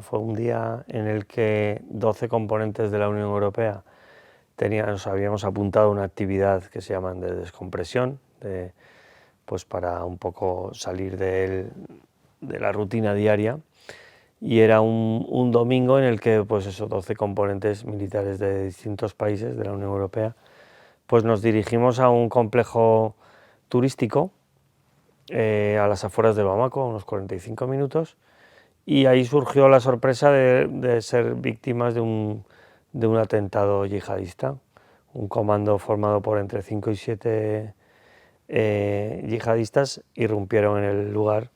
fue un día en el que 12 componentes de la Unión Europea nos habíamos apuntado a una actividad que se llama de descompresión, pues para un poco salir de la rutina diaria, y era un domingo en el que pues esos 12 componentes militares de distintos países de la Unión Europea pues nos dirigimos a un complejo turístico a las afueras de Bamako, a unos 45 minutos, y ahí surgió la sorpresa de ser víctimas de un atentado yihadista, un comando formado por entre 5 y 7 yihadistas irrumpieron en el lugar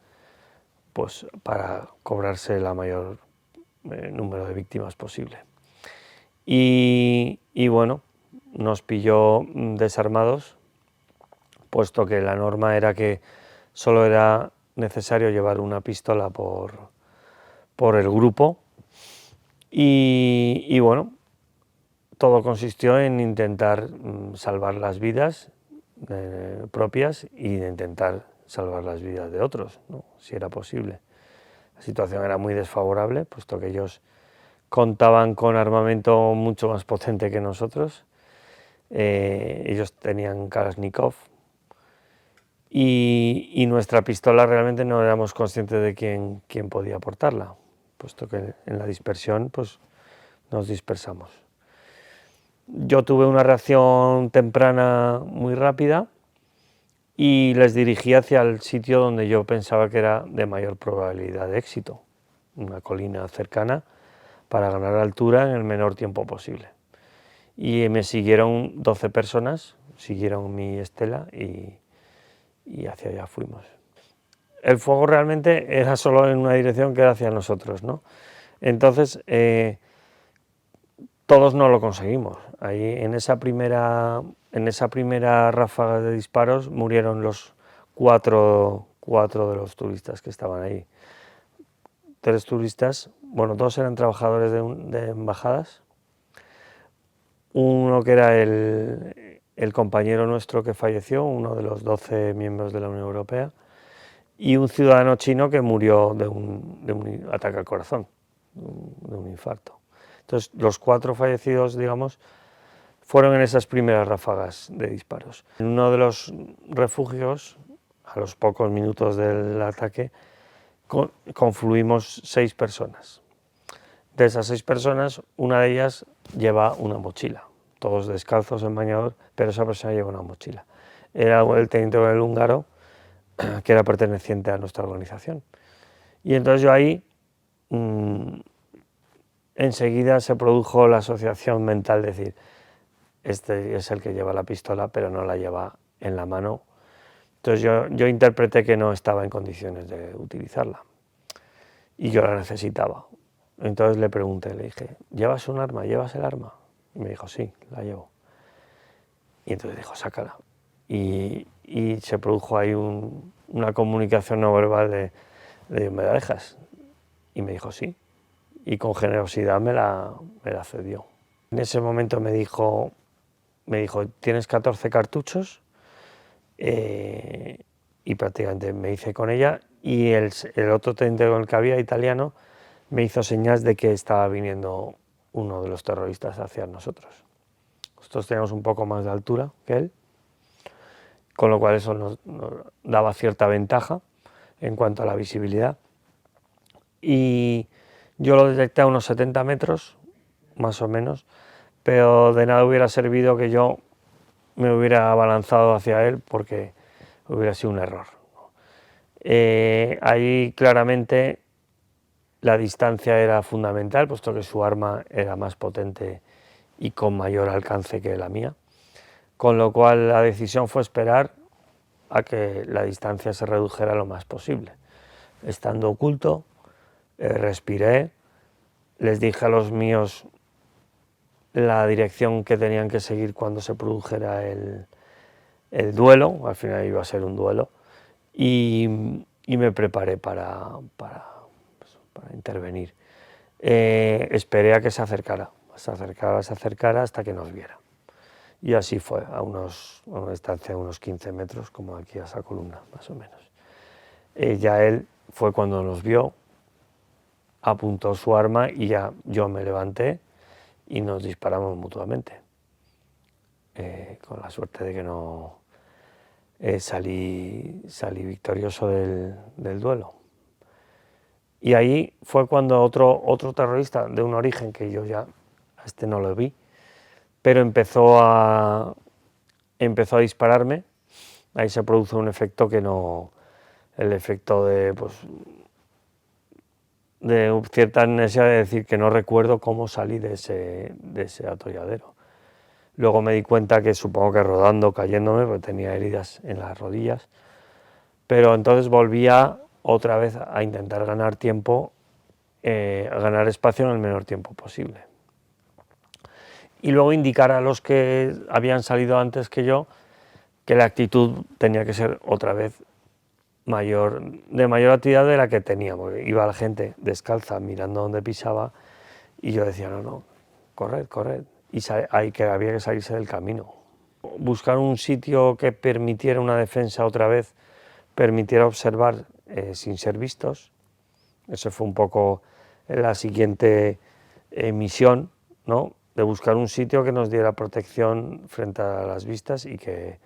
pues para cobrarse la mayor número de víctimas posible. Y bueno, nos pilló desarmados, puesto que la norma era que solo era necesario llevar una pistola por el grupo, y bueno, todo consistió en intentar salvar las vidas propias y de intentar salvar las vidas de otros, ¿no? Si era posible. La situación era muy desfavorable, puesto que ellos contaban con armamento mucho más potente que nosotros. Ellos tenían Kalashnikov y nuestra pistola realmente no éramos conscientes de quién podía portarla, puesto que en la dispersión pues nos dispersamos. Yo tuve una reacción temprana muy rápida y les dirigí hacia el sitio donde yo pensaba que era de mayor probabilidad de éxito, una colina cercana, para ganar altura en el menor tiempo posible. Y me siguieron 12 personas, siguieron mi estela y hacia allá fuimos. El fuego realmente era solo en una dirección, que era hacia nosotros, ¿no? Entonces, todos no lo conseguimos. Ahí en esa primera ráfaga de disparos murieron los cuatro de los turistas que estaban ahí. 3 turistas, bueno, 2 eran trabajadores de embajadas, uno que era el compañero nuestro que falleció, uno de los 12 miembros de la Unión Europea, y un ciudadano chino que murió de un ataque al corazón, de un infarto. Entonces, los 4 fallecidos, digamos, fueron en esas primeras ráfagas de disparos. En uno de los refugios, a los pocos minutos del ataque, confluimos 6 personas. De esas 6 personas, una de ellas lleva una mochila, todos descalzos en bañador, pero esa persona lleva una mochila. Era el teniente coronel húngaro, que era perteneciente a nuestra organización. Y entonces yo ahí, enseguida se produjo la asociación mental, de decir, este es el que lleva la pistola, pero no la lleva en la mano. Entonces yo interpreté que no estaba en condiciones de utilizarla y yo la necesitaba. Entonces le pregunté, le dije, ¿llevas un arma? ¿Llevas el arma? Y me dijo, sí, la llevo. Y entonces dijo, sácala. Y se produjo ahí una comunicación no verbal de ¿me la dejas? Y me dijo, sí. Y con generosidad me la cedió. En ese momento me dijo, ¿tienes 14 cartuchos? Y prácticamente me hice con ella, y el otro teniente con el que había, italiano, me hizo señas de que estaba viniendo uno de los terroristas hacia nosotros. Nosotros teníamos un poco más de altura que él, con lo cual eso nos daba cierta ventaja en cuanto a la visibilidad. Y yo lo detecté a unos 70 metros, más o menos, pero de nada hubiera servido que yo me hubiera abalanzado hacia él, porque hubiera sido un error. Ahí claramente la distancia era fundamental, puesto que su arma era más potente y con mayor alcance que la mía, con lo cual la decisión fue esperar a que la distancia se redujera lo más posible. Estando oculto, respiré, les dije a los míos la dirección que tenían que seguir cuando se produjera el duelo, al final iba a ser un duelo, y me preparé para intervenir. Esperé a que se acercara hasta que nos viera. Y así fue, a una distancia de unos 15 metros, como aquí a esa columna, más o menos. Ya él fue cuando nos vio, apuntó su arma y ya yo me levanté y nos disparamos mutuamente, con la suerte de que no salí victorioso del duelo. Y ahí fue cuando otro terrorista de un origen que yo ya a este no lo vi, pero empezó a dispararme. Ahí se produce un efecto que no, el efecto de, pues, de cierta necesidad de decir que no recuerdo cómo salí de ese atolladero. Luego me di cuenta que supongo que rodando, cayéndome, porque tenía heridas en las rodillas, pero entonces volvía otra vez a intentar ganar tiempo, a ganar espacio en el menor tiempo posible. Y luego indicar a los que habían salido antes que yo que la actitud tenía que ser otra vez de mayor actividad de la que tenía, porque iba la gente descalza mirando donde pisaba y yo decía, no, corred, y que había que salirse del camino. Buscar un sitio que permitiera una defensa otra vez, permitiera observar sin ser vistos. Eso fue un poco la siguiente misión, ¿no? De buscar un sitio que nos diera protección frente a las vistas y que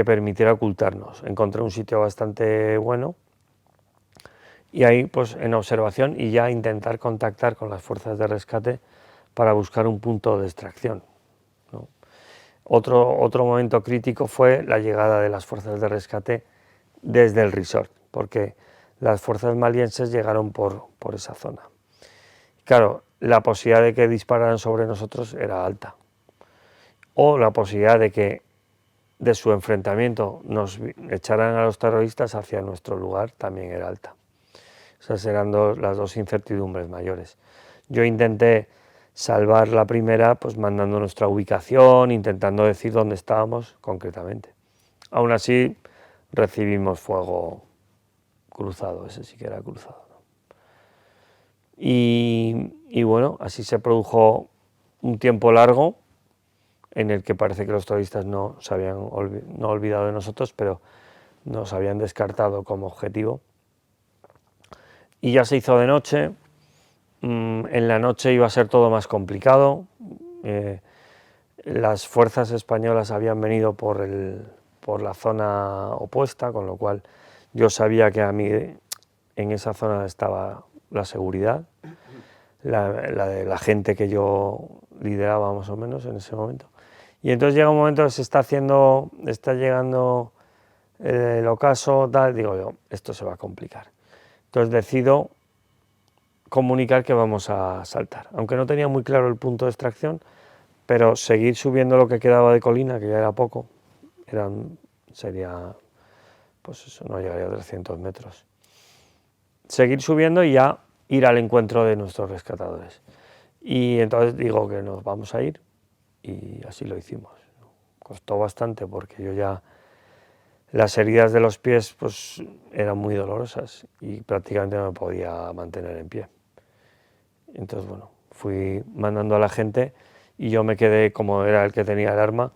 permitiera ocultarnos. Encontré un sitio bastante bueno y ahí, pues en observación y ya intentar contactar con las fuerzas de rescate para buscar un punto de extracción, ¿no? Otro momento crítico fue la llegada de las fuerzas de rescate desde el resort, porque las fuerzas malienses llegaron por esa zona. Claro, la posibilidad de que dispararan sobre nosotros era alta, o la posibilidad de que de su enfrentamiento nos echaran a los terroristas hacia nuestro lugar también era alta. Esas eran las dos incertidumbres mayores. Yo intenté salvar la primera pues mandando nuestra ubicación, intentando decir dónde estábamos concretamente. Aún así recibimos fuego cruzado, ese sí que era cruzado, ¿no? Y bueno, así se produjo un tiempo largo en el que parece que los terroristas no se habían no olvidado de nosotros, pero nos habían descartado como objetivo. Y ya se hizo de noche. En la noche iba a ser todo más complicado. Las fuerzas españolas habían venido por la zona opuesta, con lo cual yo sabía que a mí en esa zona estaba la seguridad, la de la gente que yo lideraba más o menos en ese momento. Y entonces llega un momento que está llegando el ocaso, tal, digo yo, esto se va a complicar. Entonces decido comunicar que vamos a saltar, aunque no tenía muy claro el punto de extracción, pero seguir subiendo lo que quedaba de colina, que ya era poco, sería, pues eso, no llegaría a 300 metros. Seguir subiendo y ya ir al encuentro de nuestros rescatadores. Y entonces digo que nos vamos a ir y así lo hicimos. Costó bastante porque yo ya, las heridas de los pies pues eran muy dolorosas y prácticamente no me podía mantener en pie. Entonces, bueno, fui mandando a la gente y yo me quedé, como era el que tenía el arma,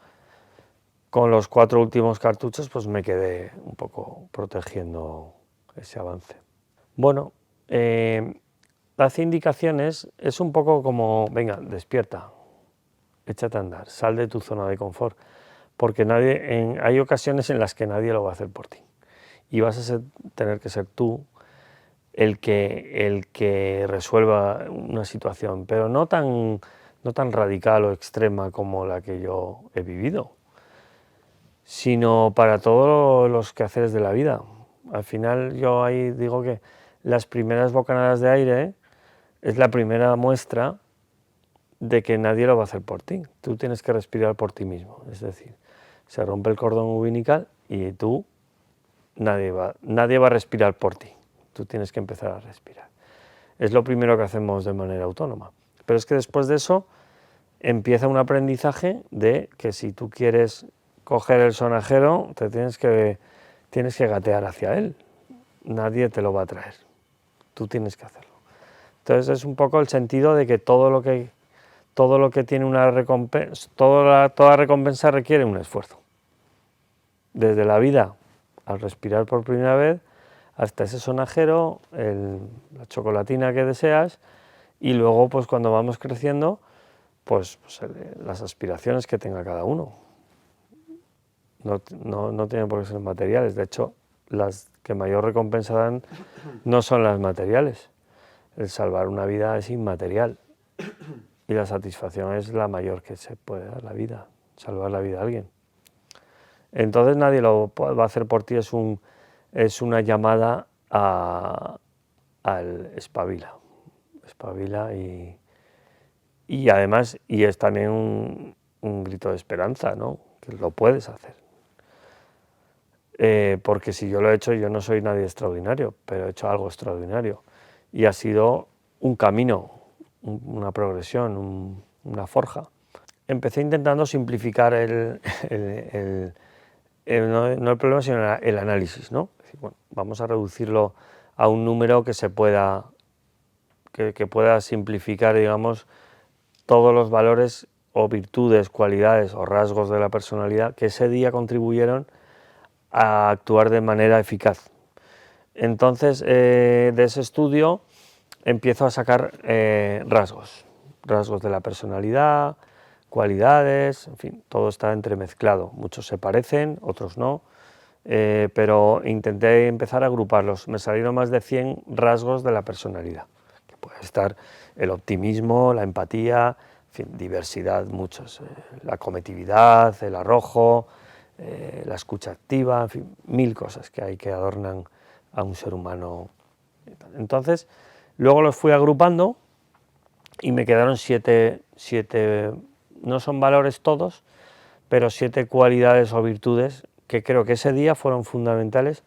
con los 4 últimos cartuchos, pues me quedé un poco protegiendo ese avance. Bueno, hace indicaciones, es un poco como, venga, despierta, échate a andar, sal de tu zona de confort, porque hay ocasiones en las que nadie lo va a hacer por ti y vas a tener que ser tú el que resuelva una situación, pero no tan radical o extrema como la que yo he vivido, sino para todos los quehaceres de la vida. Al final yo ahí digo que las primeras bocanadas de aire es la primera muestra de que nadie lo va a hacer por ti. Tú tienes que respirar por ti mismo, es decir, se rompe el cordón umbilical y nadie va a respirar por ti. Tú tienes que empezar a respirar. Es lo primero que hacemos de manera autónoma. Pero es que después de eso empieza un aprendizaje de que si tú quieres coger el sonajero, tienes que gatear hacia él. Nadie te lo va a traer. Tú tienes que hacerlo. Entonces es un poco el sentido de que todo lo que tiene una recompensa, toda recompensa requiere un esfuerzo. Desde la vida, al respirar por primera vez, hasta ese sonajero, la chocolatina que deseas, y luego pues cuando vamos creciendo, pues las aspiraciones que tenga cada uno. No tienen por qué ser materiales, de hecho las que mayor recompensa dan no son las materiales. El salvar una vida es inmaterial y la satisfacción es la mayor que se puede dar, la vida, salvar la vida a alguien. Entonces nadie lo va a hacer por ti, es una llamada al espabila y además y es también un grito de esperanza, ¿no? Que lo puedes hacer. Porque si yo lo he hecho, yo no soy nadie extraordinario, pero he hecho algo extraordinario. Y ha sido un camino, una progresión, una forja. Empecé intentando simplificar no el problema, sino el análisis, ¿no? Es decir, bueno, vamos a reducirlo a un número que se pueda, que pueda simplificar, digamos, todos los valores o virtudes, cualidades o rasgos de la personalidad que ese día contribuyeron a actuar de manera eficaz. Entonces, de ese estudio empiezo a sacar rasgos de la personalidad, cualidades, en fin, todo está entremezclado. Muchos se parecen, otros no, pero intenté empezar a agruparlos. Me salieron más de 100 rasgos de la personalidad, que puede estar el optimismo, la empatía, en fin, diversidad, muchos, la cometividad, el arrojo, la escucha activa, en fin, 1000 cosas que hay que adornan a un ser humano. Entonces, luego los fui agrupando y me quedaron siete, no son valores todos, pero 7 cualidades o virtudes que creo que ese día fueron fundamentales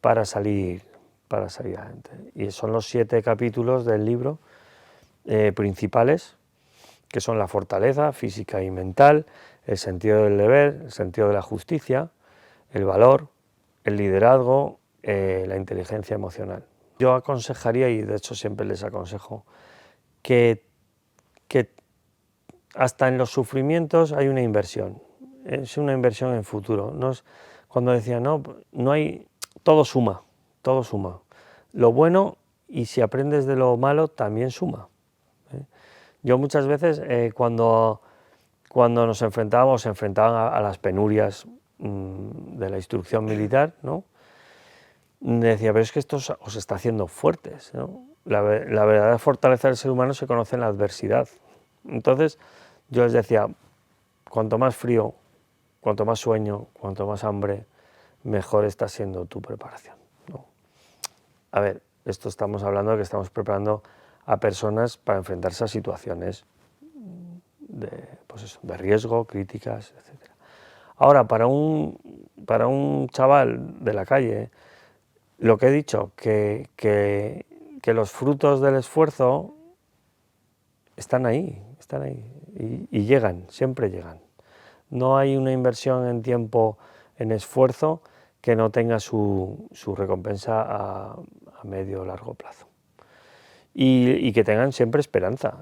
para salir adelante. Y son los 7 capítulos del libro principales, que son la fortaleza física y mental, el sentido del deber, el sentido de la justicia, el valor, el liderazgo, la inteligencia emocional. Yo aconsejaría, y de hecho siempre les aconsejo, que hasta en los sufrimientos hay una inversión, es una inversión en futuro. No es, cuando decía, no hay, todo suma, lo bueno, y si aprendes de lo malo también suma. Yo muchas veces cuando nos enfrentaban a las penurias de la instrucción militar, ¿no? Decía, pero es que esto os está haciendo fuertes, ¿no? La verdadera fortaleza del ser humano se conoce en la adversidad. Entonces yo les decía, cuanto más frío, cuanto más sueño, cuanto más hambre, mejor está siendo tu preparación, ¿no? A ver, esto estamos hablando de que estamos preparando a personas para enfrentarse a situaciones de riesgo, críticas, etc. Ahora, para un chaval de la calle, lo que he dicho, que los frutos del esfuerzo están ahí y llegan, siempre llegan. No hay una inversión en tiempo, en esfuerzo, que no tenga su recompensa a medio o largo plazo. Y que tengan siempre esperanza.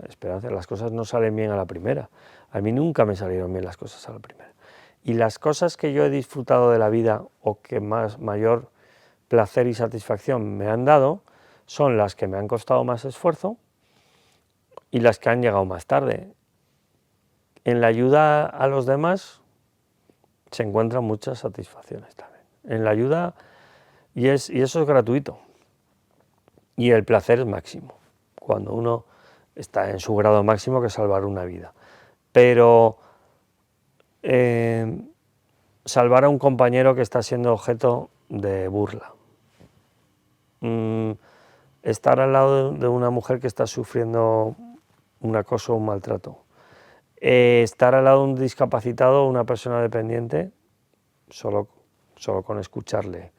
Las cosas no salen bien a la primera. A mí nunca me salieron bien las cosas a la primera. Y las cosas que yo he disfrutado de la vida o que mayor placer y satisfacción me han dado son las que me han costado más esfuerzo y las que han llegado más tarde. En la ayuda a los demás se encuentran muchas satisfacciones también. En la ayuda, y eso es gratuito. Y el placer es máximo, cuando uno está en su grado máximo, que es salvar una vida. Pero salvar a un compañero que está siendo objeto de burla, estar al lado de una mujer que está sufriendo un acoso o un maltrato, estar al lado de un discapacitado o una persona dependiente, solo con escucharle,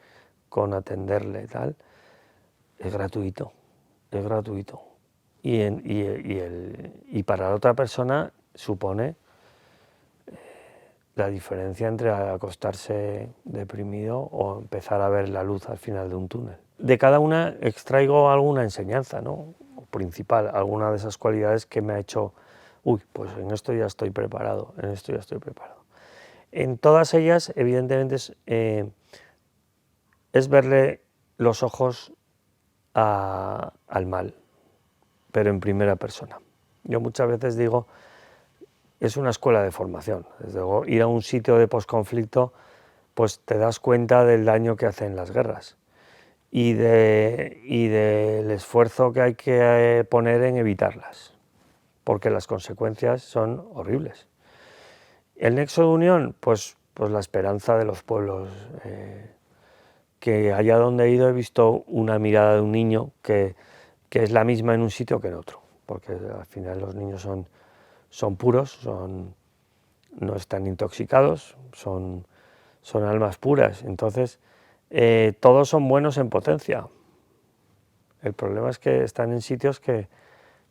con atenderle y tal, es gratuito. Y para la otra persona supone la diferencia entre acostarse deprimido o empezar a ver la luz al final de un túnel. De cada una extraigo alguna enseñanza, ¿no? Principal, alguna de esas cualidades que me ha hecho, pues en esto ya estoy preparado, En todas ellas, evidentemente, es verle los ojos al mal, pero en primera persona. Yo muchas veces digo, es una escuela de formación. Desde luego, ir a un sitio de posconflicto, pues te das cuenta del daño que hacen las guerras y del esfuerzo que hay que poner en evitarlas, porque las consecuencias son horribles. El nexo de unión, pues la esperanza de los pueblos. Que allá donde he ido he visto una mirada de un niño que es la misma en un sitio que en otro, porque al final los niños son puros, no están intoxicados, son almas puras, entonces todos son buenos en potencia. El problema es que están en sitios que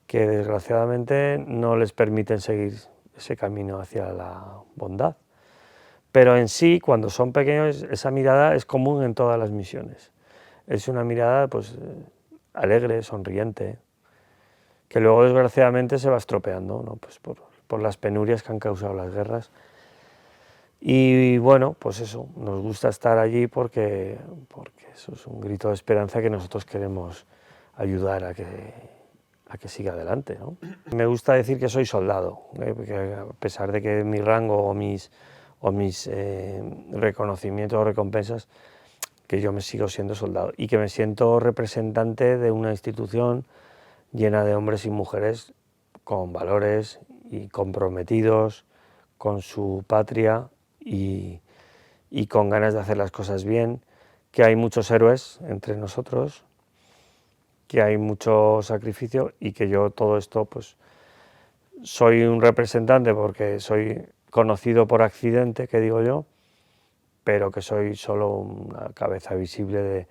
desgraciadamente no les permiten seguir ese camino hacia la bondad. Pero en sí, cuando son pequeños, esa mirada es común en todas las misiones. Es una mirada pues alegre, sonriente, que luego desgraciadamente se va estropeando, ¿no? Pues por las penurias que han causado las guerras. Y bueno, pues eso, nos gusta estar allí porque eso es un grito de esperanza que nosotros queremos ayudar a que siga adelante, ¿no? Me gusta decir que soy soldado, porque a pesar de que mi rango o mis reconocimientos o recompensas, que yo me sigo siendo soldado y que me siento representante de una institución llena de hombres y mujeres con valores y comprometidos con su patria y con ganas de hacer las cosas bien, que hay muchos héroes entre nosotros, que hay mucho sacrificio y que yo todo esto pues soy un representante porque soy conocido por accidente, que digo yo, pero que soy solo una cabeza visible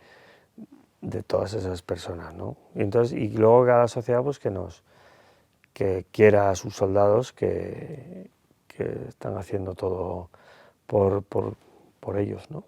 de todas esas personas, ¿no? Y luego cada sociedad pues que quiera a sus soldados que están haciendo todo por ellos, ¿no?